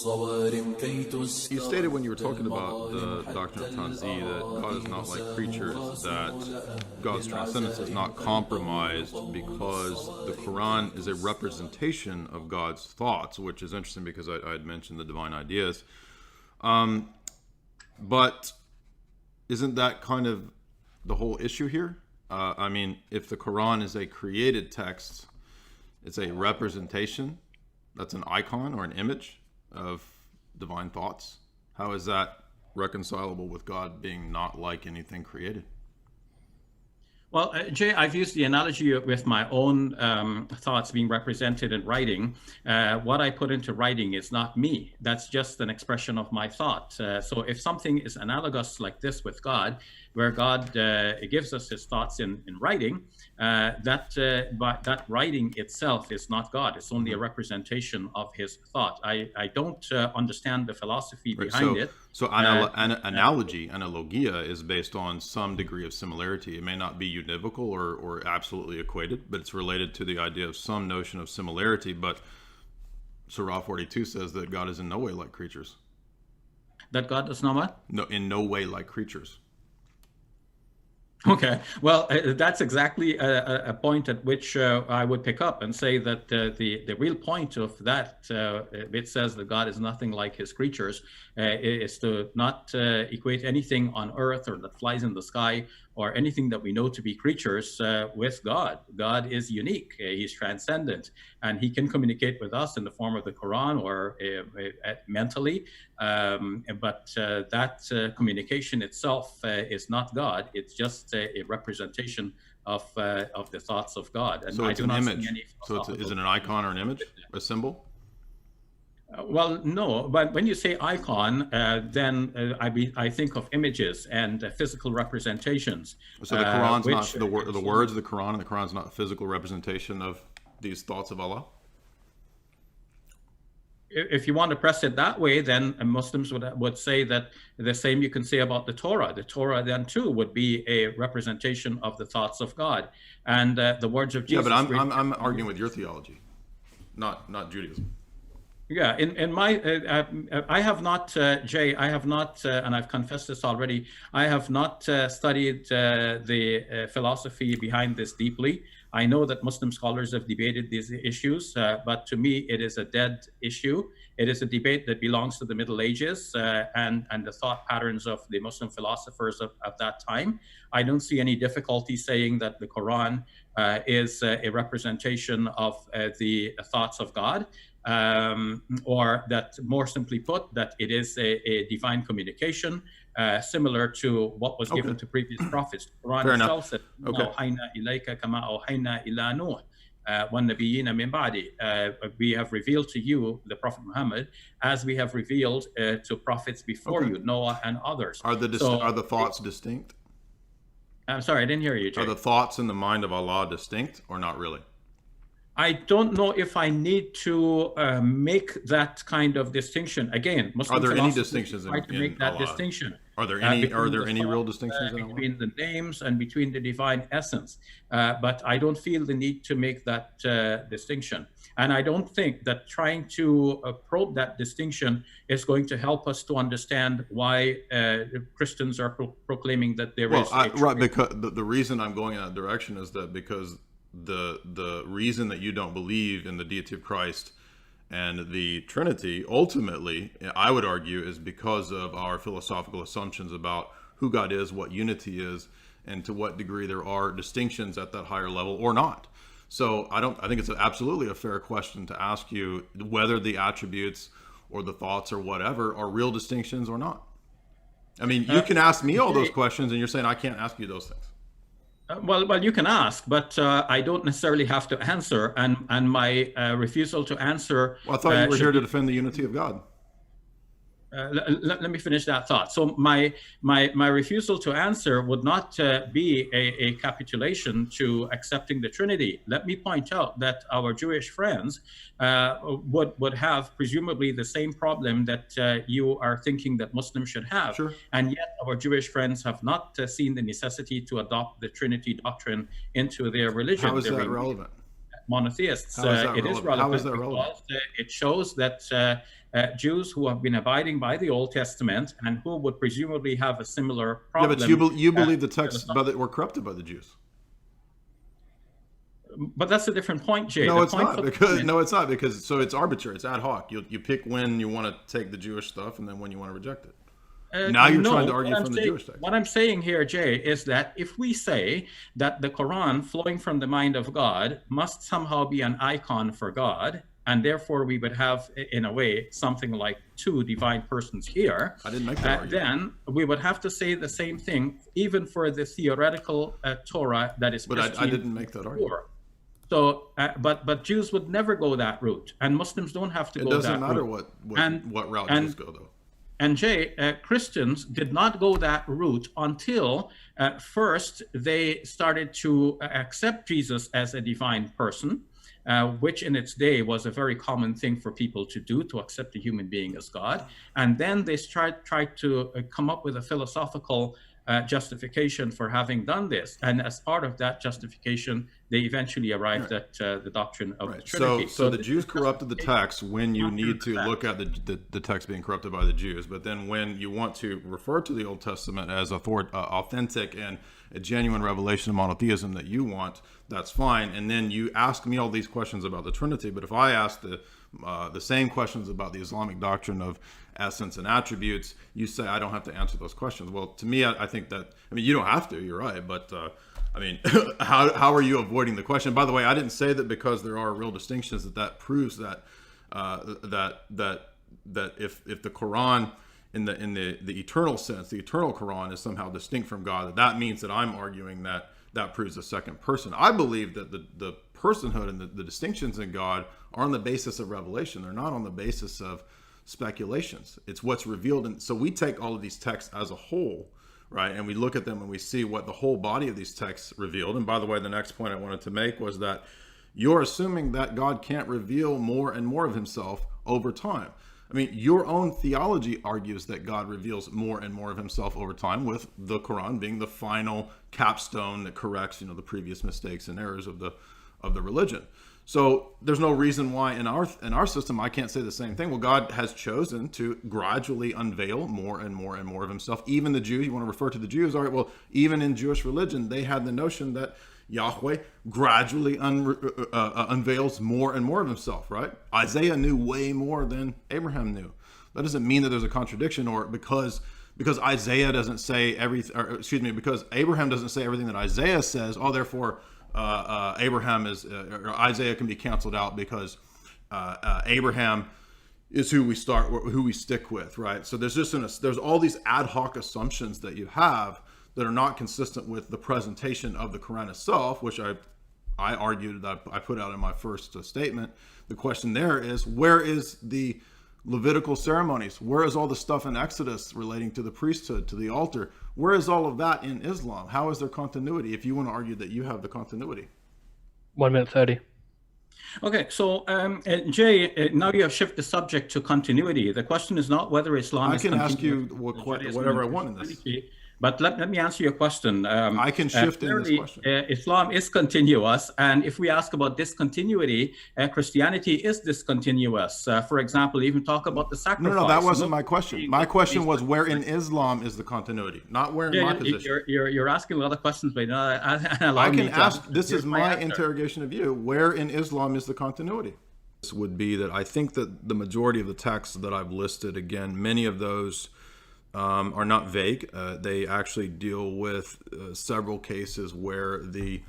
You stated when you were talking about the doctrine of Tanzi that God is not like creatures, that God's transcendence is not compromised because the Quran is a representation of God's thoughts, which is interesting because I had mentioned the divine ideas. But isn't that kind of the whole issue here? I mean, if the Quran is a created text, it's a representation, that's an icon or an image of divine thoughts. How is that reconcilable with God being not like anything created? Well, Jay, I've used the analogy with my own thoughts being represented in writing. What I put into writing is not me. That's just an expression of my thought. So if something is analogous like this with God, where God gives us his thoughts in writing, that writing itself is not God. It's only a representation of his thought. I don't understand the philosophy behind it. So analogy, analogia, is based on some degree of similarity. It may not be univocal or absolutely equated, but it's related to the idea of some notion of similarity. But Surah 42 says that God is in no way like creatures. That God is not what? No, in no way like creatures. Okay, well, that's exactly a point at which I would pick up and say that the real point of that, it says that God is nothing like his creatures, is to not equate anything on earth or that flies in the sky or anything that we know to be creatures with God. God is unique, he's transcendent, and he can communicate with us in the form of the Quran or mentally, but that communication itself is not God. It's just a representation of the thoughts of God. And so it's an image. So is it an icon or an image, a symbol? Well, no, but when you say icon, then I think of images and physical representations. So the Quran's not the words of the Quran, and the Quran's not a physical representation of these thoughts of Allah? If you want to press it that way, then Muslims would say that the same you can say about the Torah. The Torah then too would be a representation of the thoughts of God, and the words of Jesus. Yeah, but I'm arguing with your theology, not Judaism. Yeah, in my, I have not, Jay, I have not, and I've confessed this already, I have not studied the philosophy behind this deeply. I know that Muslim scholars have debated these issues, but to me, it is a dead issue. It is a debate that belongs to the Middle Ages and the thought patterns of the Muslim philosophers of that time. I don't see any difficulty saying that the Quran is a representation of the thoughts of God. Or that, more simply put, that it is a divine communication similar to what was given to previous prophets. The Quran itself said, we have revealed to you, the Prophet Muhammad, as we have revealed to prophets before you, Noah and others. Are the thoughts distinct? I'm sorry, I didn't hear you, Jay. Are the thoughts in the mind of Allah distinct or not really? I don't know if I need to make that kind of distinction. Again, Muslim are there any distinctions try to make that distinction? Are there any real distinctions between the names and between the divine essence? But I don't feel the need to make that distinction. And I don't think that trying to probe that distinction is going to help us to understand why Christians are proclaiming that there is. Right, because the reason I'm going in that direction is that because the reason that you don't believe in the deity of Christ and the Trinity, ultimately, I would argue, is because of our philosophical assumptions about who God is, what unity is, and to what degree there are distinctions at that higher level or not. So I think it's absolutely a fair question to ask you whether the attributes or the thoughts or whatever are real distinctions or not. I mean, you can ask me all those questions and you're saying I can't ask you those things. Well, you can ask, but I don't necessarily have to answer. And my refusal to answer. Well, I thought you were here to defend the unity of God. Let me finish that thought. So my refusal to answer would not be a capitulation to accepting the Trinity. Let me point out that our Jewish friends would have presumably the same problem that you are thinking that Muslims should have. Sure. And yet our Jewish friends have not seen the necessity to adopt the Trinity doctrine into their religion. How is that relevant? monotheists. How is that It is relevant? How is relevant that relevant? because it shows that Jews who have been abiding by the Old Testament and who would presumably have a similar Yeah, problem. but you believe the texts were corrupted by the Jews. But that's a different point, Jay. No, The it's point not for the because comment- no, it's not because so it's arbitrary. It's ad hoc. You pick when you want to take the Jewish stuff and then when you want to reject it. Now you're trying to argue from the Jewish text. What I'm saying here, Jay, is that if we say that the Quran flowing from the mind of God must somehow be an icon for God, and therefore we would have, in a way, something like two divine persons here, I didn't make that argument. then we would have to say the same thing, even for the theoretical Torah that is But I didn't make that argument. So, but Jews would never go that route, and Muslims don't have to go that route. It doesn't matter what route Jews go, though. And Jay, Christians did not go that route until first they started to accept Jesus as a divine person, which in its day was a very common thing for people to do, to accept a human being as God. And then they tried to come up with a philosophical justification for having done this. And as part of that justification, they eventually arrived at the doctrine of the Trinity. So the Jews corrupted the text when you need to look at the text being corrupted by the Jews. But then when you want to refer to the Old Testament as authentic and a genuine revelation of monotheism that you want, that's fine. And then you ask me all these questions about the Trinity. But if I ask the same questions about the Islamic doctrine of essence and attributes, you say I don't have to answer those questions. Well, to me, I think that, I mean, you don't have to, you're right, but I mean, how are you avoiding the question? By the way, I didn't say that because there are real distinctions that proves that that if the Quran in the eternal sense, the eternal Quran is somehow distinct from God, that means that I'm arguing that proves a second person. I believe that the personhood and the distinctions in God are on the basis of revelation. They're not on the basis of speculations. It's what's revealed. And so we take all of these texts as a whole, right? And we look at them and we see what the whole body of these texts revealed. And by the way, the next point I wanted to make was that you're assuming that God can't reveal more and more of himself over time. I mean, your own theology argues that God reveals more and more of himself over time, with the Quran being the final capstone that corrects, the previous mistakes and errors of the religion. So there's no reason why in our system I can't say the same thing. Well, God has chosen to gradually unveil more and more and more of himself. Even the Jews, you want to refer to the Jews, all right, well, even in Jewish religion, they had the notion that Yahweh gradually unveils more and more of himself, right? Isaiah knew way more than Abraham knew. That doesn't mean that there's a contradiction, or because Isaiah doesn't say everything, or excuse me, because Abraham doesn't say everything that Isaiah says, therefore Abraham is, or Isaiah can be canceled out because Abraham is who we stick with, right? So there's all these ad hoc assumptions that you have that are not consistent with the presentation of the Quran itself, which I argued that I put out in my first statement. The question there is, where is the Levitical ceremonies? Where is all the stuff in Exodus relating to the priesthood, to the altar? Where is all of that in Islam? How is there continuity, if you want to argue that you have the continuity? 1 minute 30. Okay, so Jay, now you have shifted the subject to continuity. The question is not whether Islam is continuous. I can ask you whatever I want in this. But let me answer your question. I can shift in this question. Islam is continuous, and if we ask about discontinuity, Christianity is discontinuous. For example, even talk about the sacrifice. No, that wasn't my question. My question was where in Islam is the continuity, not where in my position. You're asking a lot of questions, but I can ask. This is my interrogation of you. Where in Islam is the continuity? This would be that I think that the majority of the texts that I've listed, again, many of those are not vague. They actually deal with several cases where the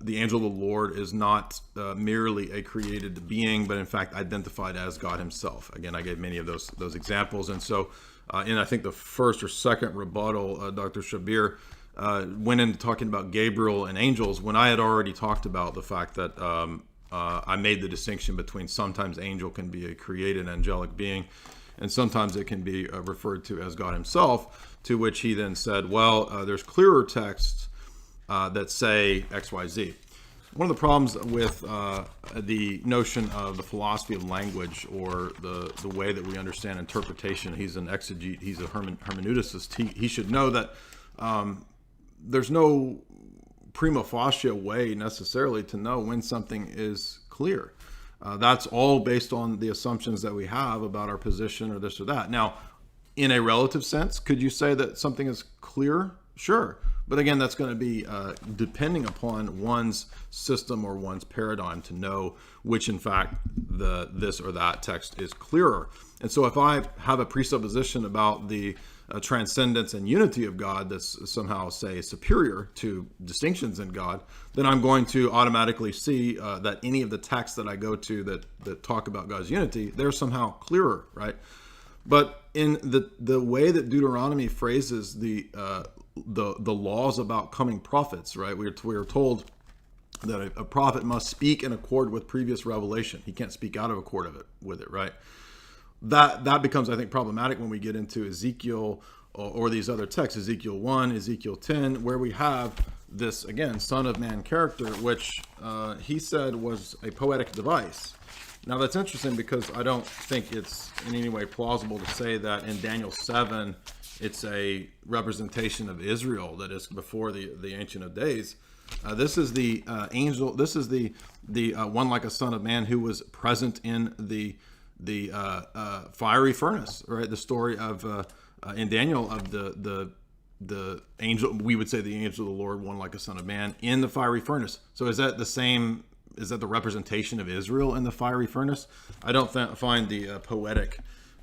angel of the Lord is not merely a created being, but in fact identified as God himself. Again, I gave many of those examples. And so in I think the first or second rebuttal, Dr. Shabir went into talking about Gabriel and angels, when I had already talked about the fact that I made the distinction between sometimes angel can be a created angelic being, and sometimes it can be referred to as God himself, to which he then said, well, there's clearer texts that say X, Y, Z. One of the problems with the notion of the philosophy of language, or the way that we understand interpretation, he's an exegete, he's a hermeneuticist, he should know that there's no prima facie way necessarily to know when something is clear. That's all based on the assumptions that we have about our position or this or that. Now, in a relative sense, could you say that something is clear? Sure. But again, that's going to be depending upon one's system or one's paradigm to know which, in fact, this or that text is clearer. And so if I have a presupposition about the transcendence and unity of God that's somehow, say, superior to distinctions in God, then I'm going to automatically see that any of the texts that I go to that talk about God's unity, they're somehow clearer, right? But in the way that Deuteronomy phrases the laws about coming prophets, right? We are told that a prophet must speak in accord with previous revelation. He can't speak out of accord with it, right? That becomes, I think, problematic when we get into Ezekiel or these other texts, Ezekiel 1, Ezekiel 10, where we have this, again, Son of Man character, which he said was a poetic device. Now, that's interesting because I don't think it's in any way plausible to say that in Daniel 7, it's a representation of Israel that is before the Ancient of Days. This is the angel. This is the one like a son of man who was present in the fiery furnace, right? The story of in Daniel of the angel. We would say the angel of the Lord, one like a son of man, in the fiery furnace. So is that the same? Is that the representation of Israel in the fiery furnace? I don't find the poetic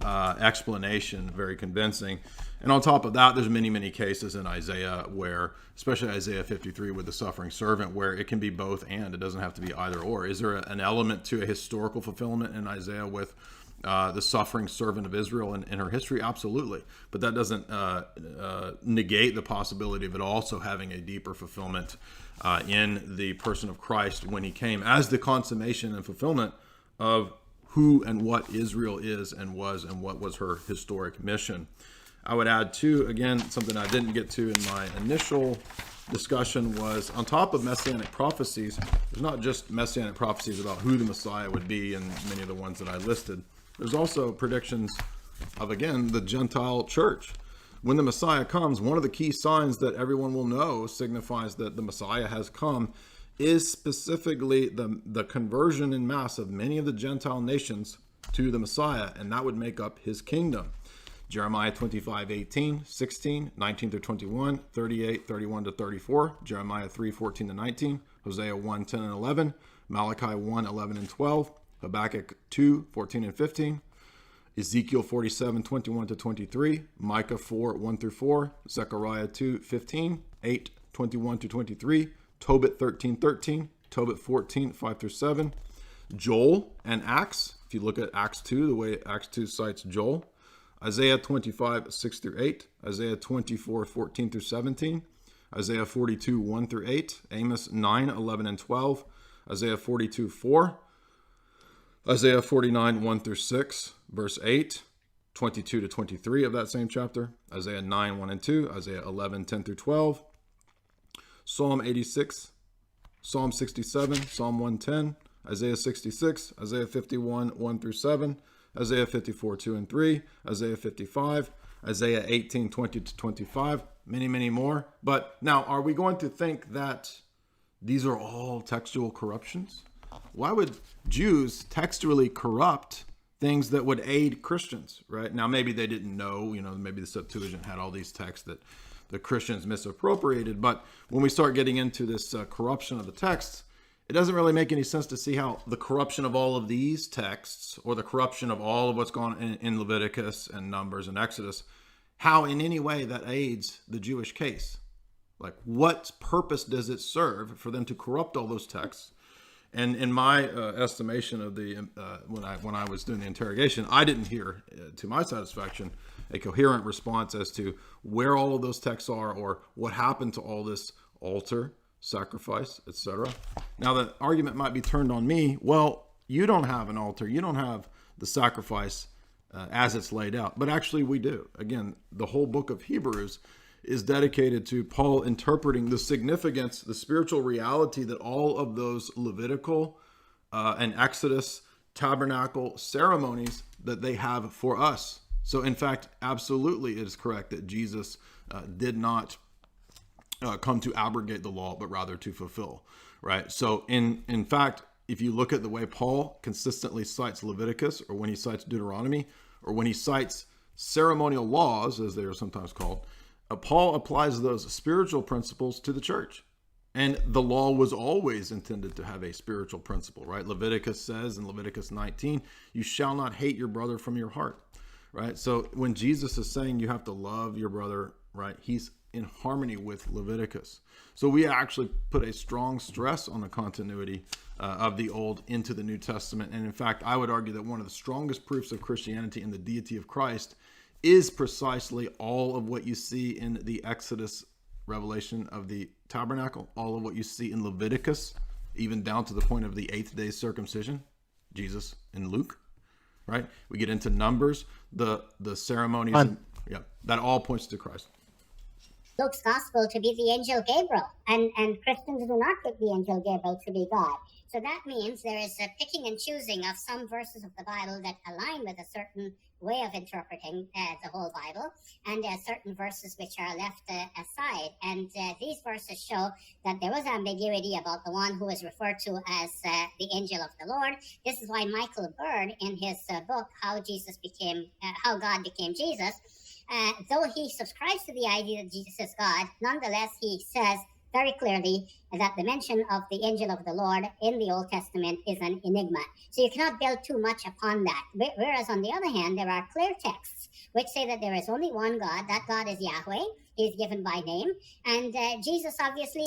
explanation very convincing. And on top of that, there's many cases in Isaiah where, especially Isaiah 53 with the suffering servant, where it can be both and. It doesn't have to be either or. Is there an element to a historical fulfillment in Isaiah with the suffering servant of Israel in her history? Absolutely. But that doesn't negate the possibility of it also having a deeper fulfillment in the person of Christ when he came as the consummation and fulfillment of who and what Israel is and was and what was her historic mission. I would add too, again, something I didn't get to in my initial discussion was on top of Messianic prophecies, there's not just Messianic prophecies about who the Messiah would be and many of the ones that I listed. There's also predictions of, again, the Gentile church. When the Messiah comes, one of the key signs that everyone will know signifies that the Messiah has come is specifically the conversion in mass of many of the Gentile nations to the Messiah, and that would make up his kingdom. Jeremiah 25:18, 16, 19 through 21, 38, 31 to 34, Jeremiah 3:14 to 19, Hosea 1:10 and 11, Malachi 1:11 and 12, Habakkuk 2:14 and 15, Ezekiel 47:21 to 23, Micah 4:1 through 4, Zechariah 2:15, 8:21 to 23, Tobit 13:13, Tobit 14:5 through 7, Joel and Acts. If you look at Acts 2, the way Acts 2 cites Joel, Isaiah 25:6 through 8, Isaiah 24:14 through 17, Isaiah 42:1 through 8, Amos 9:11 and 12, Isaiah 42:4, Isaiah 49:1 through 6, verse 8, 22 to 23 of that same chapter, Isaiah 9:1 and 2, Isaiah 11:10 through 12, Psalm 86, Psalm 67, Psalm 110, Isaiah 66, Isaiah 51:1 through 7, Isaiah 54:2 and 3, Isaiah 55, Isaiah 18:20 to 25, many more. But now, are we going to think that these are all textual corruptions? Why would Jews textually corrupt things that would aid Christians, right? Now, maybe they didn't know, maybe the Septuagint had all these texts that the Christians misappropriated. But when we start getting into this corruption of the texts, it doesn't really make any sense to see how the corruption of all of these texts or the corruption of all of what's gone in Leviticus and Numbers and Exodus, how in any way that aids the Jewish case. Like, what purpose does it serve for them to corrupt all those texts? And in my estimation of the when I was doing the interrogation, I didn't hear, to my satisfaction, a coherent response as to where all of those texts are or what happened to all this altar, sacrifice, etc. Now, the argument might be turned on me. Well, you don't have an altar. You don't have the sacrifice as it's laid out. But actually, we do. Again, the whole book of Hebrews is dedicated to Paul interpreting the significance, the spiritual reality that all of those Levitical and Exodus tabernacle ceremonies that they have for us. So in fact, absolutely it is correct that Jesus did not come to abrogate the law, but rather to fulfill, right? So in fact, if you look at the way Paul consistently cites Leviticus, or when he cites Deuteronomy, or when he cites ceremonial laws, as they are sometimes called, Paul applies those spiritual principles to the church. And the law was always intended to have a spiritual principle, right? Leviticus says in Leviticus 19, you shall not hate your brother from your heart, right? So when Jesus is saying you have to love your brother, right, he's in harmony with Leviticus. So we actually put a strong stress on the continuity of the Old into the New Testament. And in fact, I would argue that one of the strongest proofs of Christianity and the deity of Christ is precisely all of what you see in the Exodus revelation of the tabernacle, all of what you see in Leviticus, even down to the point of the 8th day circumcision, Jesus in Luke, right? We get into Numbers, the ceremonies, that all points to Christ. Luke's gospel to be the angel Gabriel, and Christians do not take the angel Gabriel to be God. So that means there is a picking and choosing of some verses of the Bible that align with a certain way of interpreting the whole Bible, and there are certain verses which are left aside. And these verses show that there was ambiguity about the one who is referred to as the angel of the Lord. This is why Michael Bird, in his book, How God Became Jesus, though he subscribes to the idea that Jesus is God, nonetheless, he says very clearly that the mention of the angel of the Lord in the Old Testament is an enigma. So you cannot build too much upon that. Whereas on the other hand, there are clear texts which say that there is only one God. That God is Yahweh. He is given by name. And Jesus obviously